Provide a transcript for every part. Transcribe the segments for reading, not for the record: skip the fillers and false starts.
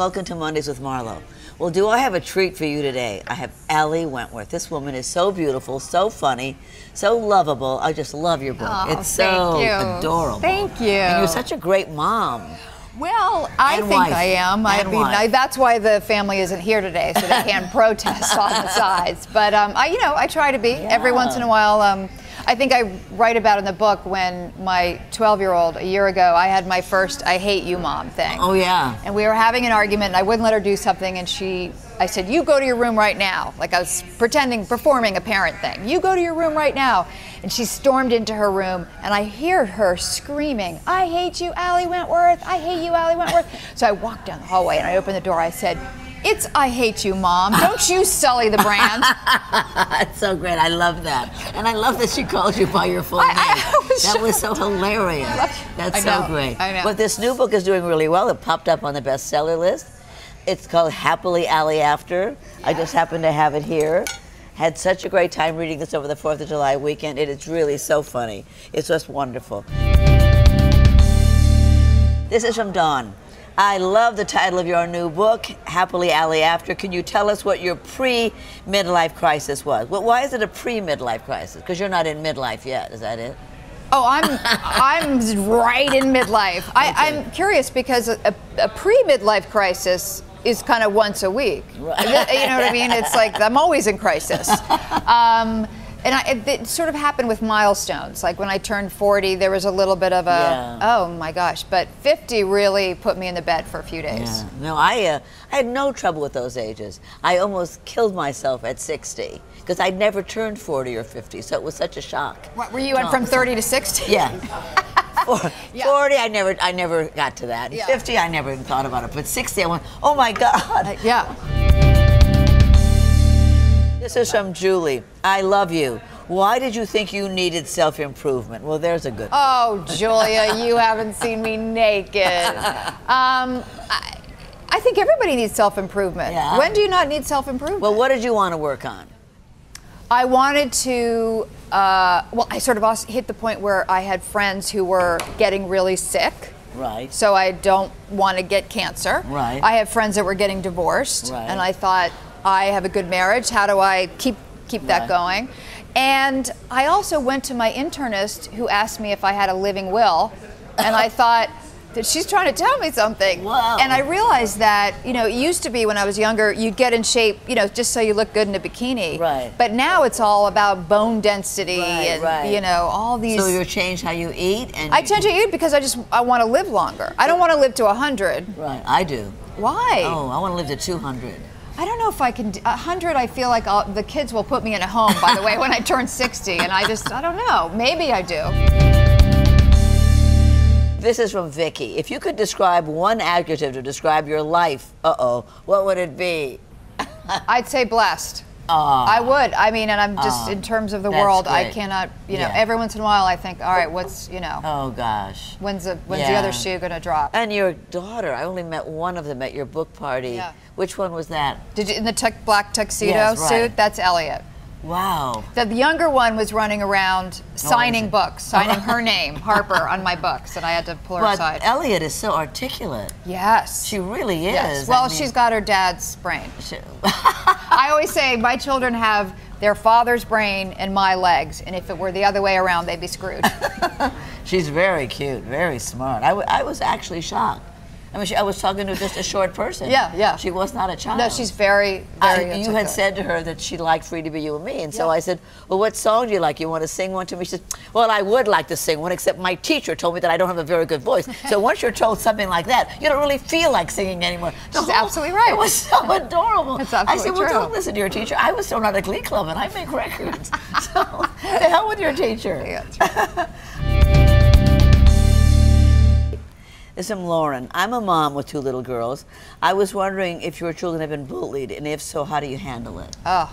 welcome to Mondays with Marlo. Well, do I have a treat for you today? I have Allie Wentworth. This woman is so beautiful, so funny, so lovable. I just love your book. Oh, it's so adorable. Thank you. And you're such a great mom. Well, I think I am. I mean, that's why the family isn't here today, so they can't protest on the sides. But I try to be every once in a while. I think I write about in the book when my 12-year-old, a year ago, I had my first "I hate you, mom" thing. Oh yeah. And we were having an argument, and I wouldn't let her do something, and I said, "You go to your room right now." Like I was performing a parent thing. "You go to your room right now." And she stormed into her room, and I hear her screaming, "I hate you, Allie Wentworth. I hate you, Allie Wentworth." So I walked down the hallway, and I opened the door. I said, "It's I hate you, Mom. Don't you sully the brand." That's so great. I love that. And I love that she called you by your full name. That was so hilarious. That's so great. I know. But this new book is doing really well. It popped up on the bestseller list. It's called Happily Allie After. I just happen to have it here. Had such a great time reading this over the 4th of July weekend. It is really so funny. It's just wonderful. This is from Dawn. I love the title of your new book, Happily Allie After. Can you tell us what your pre-midlife crisis was? Well, why is it a pre-midlife crisis? Because you're not in midlife yet, is that it? Oh, I'm right in midlife. I'm curious because a pre-midlife crisis is kind of once a week. Right. You know what I mean? It's like I'm always in crisis. And it sort of happened with milestones. Like when I turned 40, there was a little bit of a, oh my gosh. But 50 really put me in the bed for a few days. Yeah. No, I had no trouble with those ages. I almost killed myself at 60 because I'd never turned 40 or 50, so it was such a shock. What, were you went from 30 to 60? Yeah. 40, I never got to that. 50, I never even thought about it. But 60, I went, oh my God. Yeah. This is from Julie. I love you. Why did you think you needed self-improvement? Well, there's a good one. Oh, Julia, you haven't seen me naked. I think everybody needs self-improvement. Yeah. When do you not need self-improvement? Well, what did you want to work on? I wanted to, well, I sort of also hit the point where I had friends who were getting really sick. Right. So I don't want to get cancer. Right. I have friends that were getting divorced. Right. And I thought, I have a good marriage. How do I keep that going? And I also went to my internist who asked me if I had a living will. And I thought that she's trying to tell me something. Wow. And I realized that, it used to be when I was younger, you'd get in shape, just so you look good in a bikini. Right. But now it's all about bone density and, all these. So you changed how you eat? And I tend to eat because I want to live longer. I don't want to live to 100. Right, I do. Why? Oh, I want to live to 200. I don't know if I can. 100, I feel like the kids will put me in a home, by the way, when I turn 60. And I don't know. Maybe I do. This is from Vicky. If you could describe one adjective to describe your life, what would it be? I'd say blessed. Aww. I would. I mean, and I'm just, in terms of the world, great. I cannot, every once in a while I think, all right, what's, Oh, gosh. when's the other shoe going to drop? And your daughter, I only met one of them at your book party. Yeah. Which one was that? Did you, in the black tuxedo Yes, suit? right. That's Elliot. Wow. The younger one was running around signing books, signing her name, Harper, on my books, and I had to pull her aside. But Elliot is so articulate. Yes. She really is. Yes. Well, she's got her dad's brain. I always say my children have their father's brain and my legs, and if it were the other way around, they'd be screwed. She's very cute, very smart. I was actually shocked. I mean, I was talking to just a short person. Yeah. She was not a child. No, she's very, very You had said to her that she liked Free to Be You and Me, and so I said, well, what song do you like? You want to sing one to me? She said, well, I would like to sing one, except my teacher told me that I don't have a very good voice. So once you're told something like that, you don't really feel like singing anymore. She's absolutely right. It was so adorable. It's absolutely I said, well, true. don't listen to your teacher. I was thrown out of Glee Club, and I make records. So, the hell with your teacher. Yeah, that's right. This is from Lauren. I'm a mom with 2 little girls. I was wondering if your children have been bullied, and if so, how do you handle it? Oh.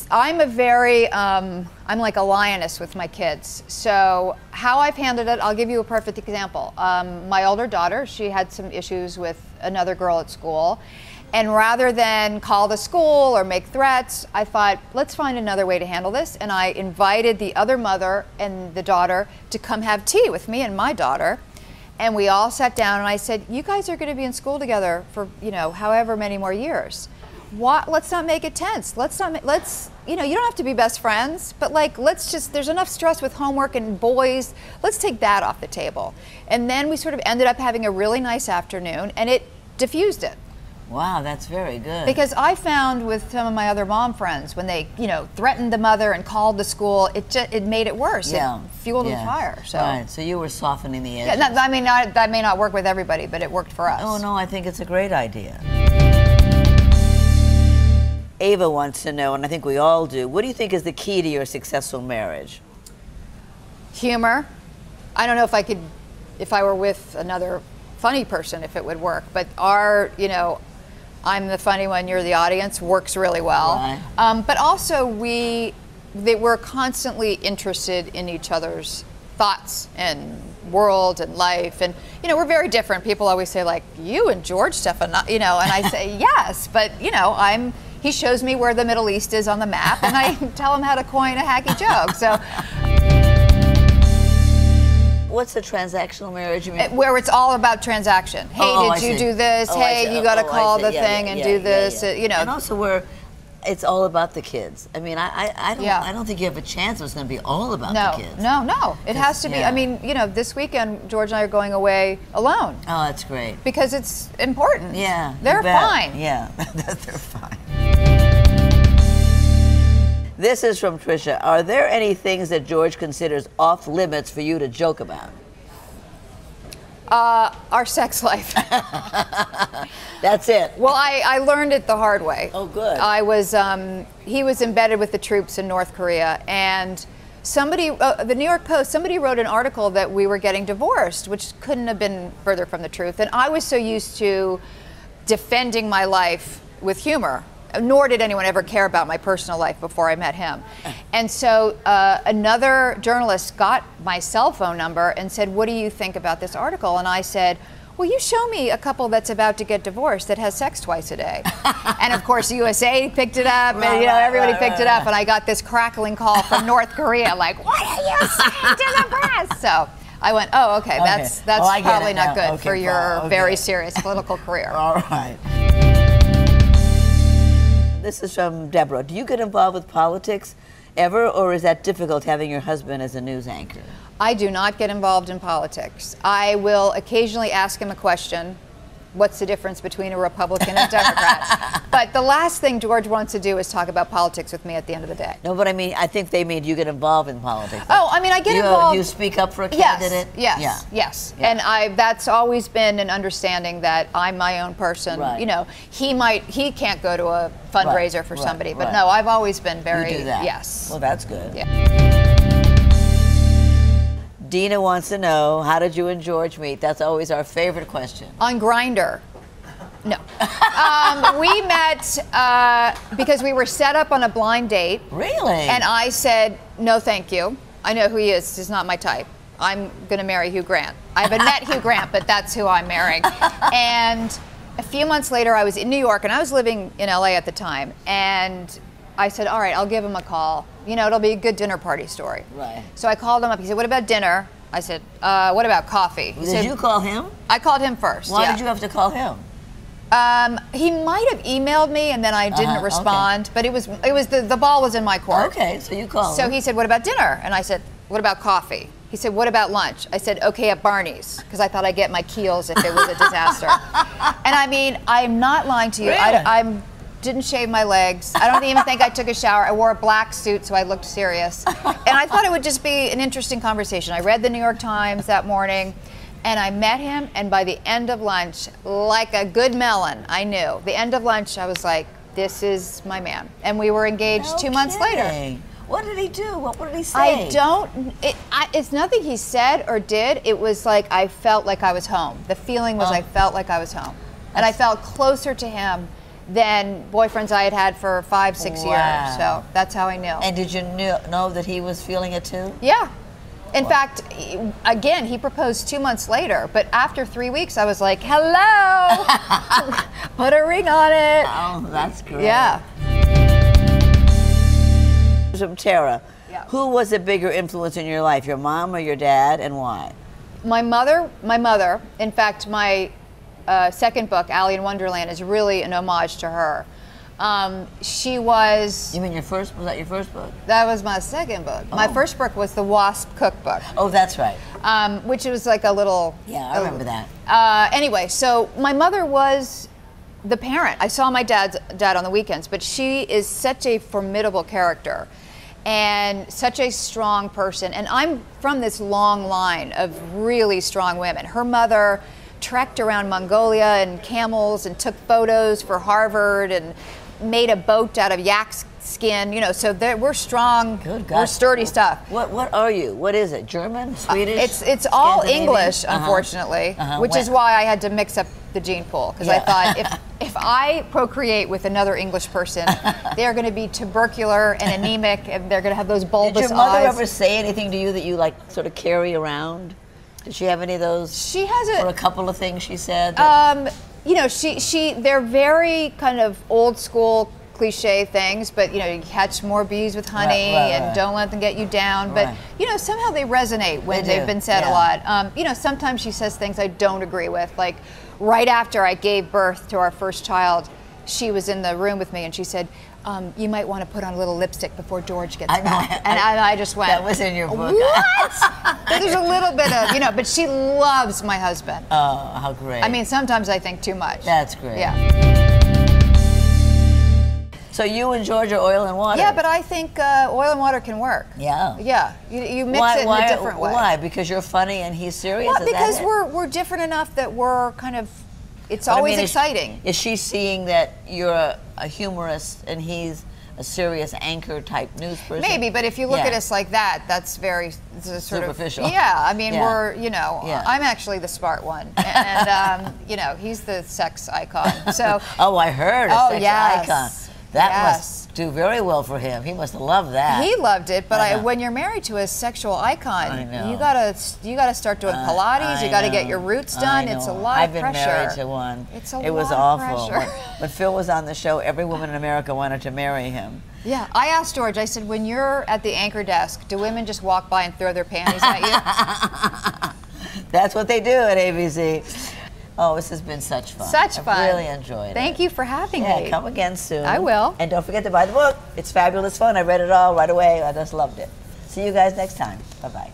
I'm a very, I'm like a lioness with my kids. So how I've handled it, I'll give you a perfect example. My older daughter, she had some issues with another girl at school. And rather than call the school or make threats, I thought, let's find another way to handle this. And I invited the other mother and the daughter to come have tea with me and my daughter. And we all sat down, and I said, you guys are going to be in school together for, you know, however many more years. Let's not make it tense. Let's, you know, you don't have to be best friends, but like, there's enough stress with homework and boys. Let's take that off the table. And then we sort of ended up having a really nice afternoon, and it diffused it. Wow, that's very good. Because I found with some of my other mom friends, when they, you know, threatened the mother and called the school, it made it worse. Yeah. It fueled the fire. So. Right. So you were softening the edges. Yeah, I mean, that may not work with everybody, but it worked for us. Oh no, I think it's a great idea. Ava wants to know, and I think we all do, what do you think is the key to your successful marriage? Humor. I don't know if I were with another funny person, if it would work, but you know, I'm the funny one, you're the audience, works really well. Right. But also we're constantly interested in each other's thoughts and world and life, and you know, we're very different. People always say like, you and George Stefan, you know, and I say yes, but you know, he shows me where the Middle East is on the map, and I tell him how to coin a hacky joke. So. What's a transactional marriage? You mean? Where it's all about transaction. Hey, did you do this? Hey, you got to call the thing and do this. You know. And also where it's all about the kids. I mean, I don't think you have a chance it's going to be all about the kids. No. It has to be. I mean, you know, this weekend George and I are going away alone. Oh, that's great. Because it's important. Yeah. They're fine. Yeah, they're fine. This is from Tricia. Are there any things that George considers off limits for you to joke about? Our sex life. That's it. Well, I learned it the hard way. Oh, good. He was embedded with the troops in North Korea, and the New York Post, somebody wrote an article that we were getting divorced, which couldn't have been further from the truth. And I was so used to defending my life with humor. Nor did anyone ever care about my personal life before I met him. And so another journalist got my cell phone number and said, what do you think about this article? And I said, well, you show me a couple that's about to get divorced that has sex twice a day. And of course, USA picked it up, and you know, everybody picked it up, and I got this crackling call from North Korea, like, what are you saying to the press? So I went, oh, okay, that's probably not good for your very serious political career. All right. This is from Deborah. Do you get involved with politics ever, or is that difficult having your husband as a news anchor? I do not get involved in politics. I will occasionally ask him a question. What's the difference between a Republican and a Democrat? But the last thing George wants to do is talk about politics with me at the end of the day. No, but I mean, I think they mean you get involved in politics. Oh, I mean, I get involved. You speak up for a candidate? Yes. And that's always been an understanding that I'm my own person. Right. You know, he can't go to a fundraiser for somebody, but no, I've always been very, you do that. Yes. Well, that's good. Yeah. Dina wants to know, how did you and George meet? That's always our favorite question. On Grindr. No. We met because we were set up on a blind date. Really? And I said, no, thank you. I know who he is. He's not my type. I'm going to marry Hugh Grant. I haven't met Hugh Grant, but that's who I'm marrying. And a few months later, I was in New York, and I was living in LA at the time. And I said, all right, I'll give him a call. You know, it'll be a good dinner party story. Right. So I called him up. He said, what about dinner? I said, what about coffee? He said, you call him? I called him first. Why did you have to call him? He might have emailed me, and then I didn't respond. But the ball was in my court. Okay, so you called So him. he said, what about dinner? And I said, what about coffee? He said, what about lunch? I said, okay, at Barney's, because I thought I'd get my keels if it was a disaster. And I mean, I'm not lying to you. Really? I didn't shave my legs. I don't even think I took a shower. I wore a black suit, so I looked serious. And I thought it would just be an interesting conversation. I read the New York Times that morning, and I met him, and by the end of lunch, like a good melon, I knew. The end of lunch, I was like, this is my man. And we were engaged 2 months later. What did he do? What did he say? It's nothing he said or did. It was like I felt like I was home. The feeling was I felt like I was home. And I felt closer to him than boyfriends I had had for 5-6 years. So that's how I knew. And did you know that he was feeling it too? Yeah. In fact, again, he proposed 2 months later, but after 3 weeks, I was like, hello, put a ring on it. Oh, that's great. Yeah. From Tara, Yeah. who was a bigger influence in your life, your mom or your dad, and why? My mother, in fact, my second book, Allie in Wonderland, is really an homage to her. She was... You mean was that your first book? That was my second book. Oh. My first book was the Wasp Cookbook. Oh, that's right. Which was like a little... Yeah, I remember that. Anyway, so my mother was the parent. I saw my dad on the weekends, but she is such a formidable character and such a strong person. And I'm from this long line of really strong women. Her mother trekked around Mongolia in camels and took photos for Harvard and made a boat out of yak skin, you know, so we're strong, Good God. We're sturdy stuff. What are you? What is it? German? Swedish? It's all English, unfortunately, which is why I had to mix up the gene pool, because I thought if I procreate with another English person, they're going to be tubercular and anemic, and they're going to have those bulbous eyes. Did your mother ever say anything to you that you like sort of carry around? Did she have any of those? She has or a couple of things she said? You know, they're very kind of old school cliche things, but you know, you catch more bees with honey and don't let them get you down. But you know, somehow they resonate when they've been said a lot. You know, sometimes she says things I don't agree with. Like right after I gave birth to our first child, she was in the room with me and she said, you might want to put on a little lipstick before George gets back. And I just went, that was in your book. What? There's a little bit of, you know, but she loves my husband. Oh, how great. I mean, sometimes I think too much. That's great. Yeah. So you and George are oil and water. Yeah, but I think oil and water can work. Yeah. Yeah, you mix it in a different way. Why? Because you're funny and he's serious? Well, because we're different enough that we're kind of, it's always exciting. Is she seeing that you're a humorist and he's a serious anchor type news person? Maybe, but if you look at us like that, that's very sort superficial. of, yeah, I mean, we're, you know, I'm actually the smart one. And, you know, he's the sex icon. So. Oh, I heard a sex icon. That must do very well for him. He must love that. He loved it, but when you're married to a sexual icon, you gotta start doing Pilates. You gotta get your roots done. It's a lot of pressure. I've been married to one. It's a lot It was of awful. pressure. When Phil was on the show, every woman in America wanted to marry him. Yeah, I asked George. I said, when you're at the anchor desk, do women just walk by and throw their panties at you? That's what they do at ABC. Oh, this has been such fun. Such fun. I've really enjoyed it. Thank you for having me. Yeah, come again soon. I will. And don't forget to buy the book. It's fabulous fun. I read it all right away. I just loved it. See you guys next time. Bye-bye.